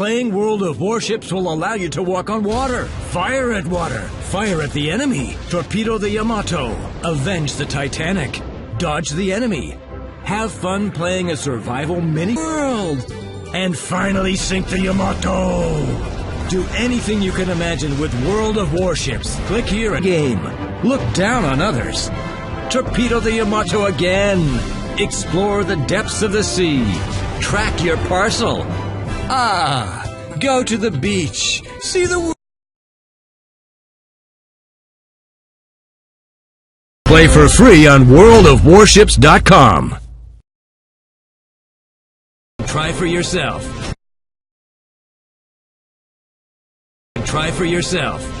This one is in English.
Playing World of Warships will allow you to walk on water, fire at water, fire at the enemy, torpedo the Yamato, avenge the Titanic, dodge the enemy, have fun playing a survival mini-world, and finally sink the Yamato! Do anything you can imagine with World of Warships. Click here and game. Look down on others. Torpedo the Yamato again. Explore the depths of the sea. Track your parcel. Go to the beach. See the world. Play for free on worldofwarships.com. Try for yourself. Try for yourself.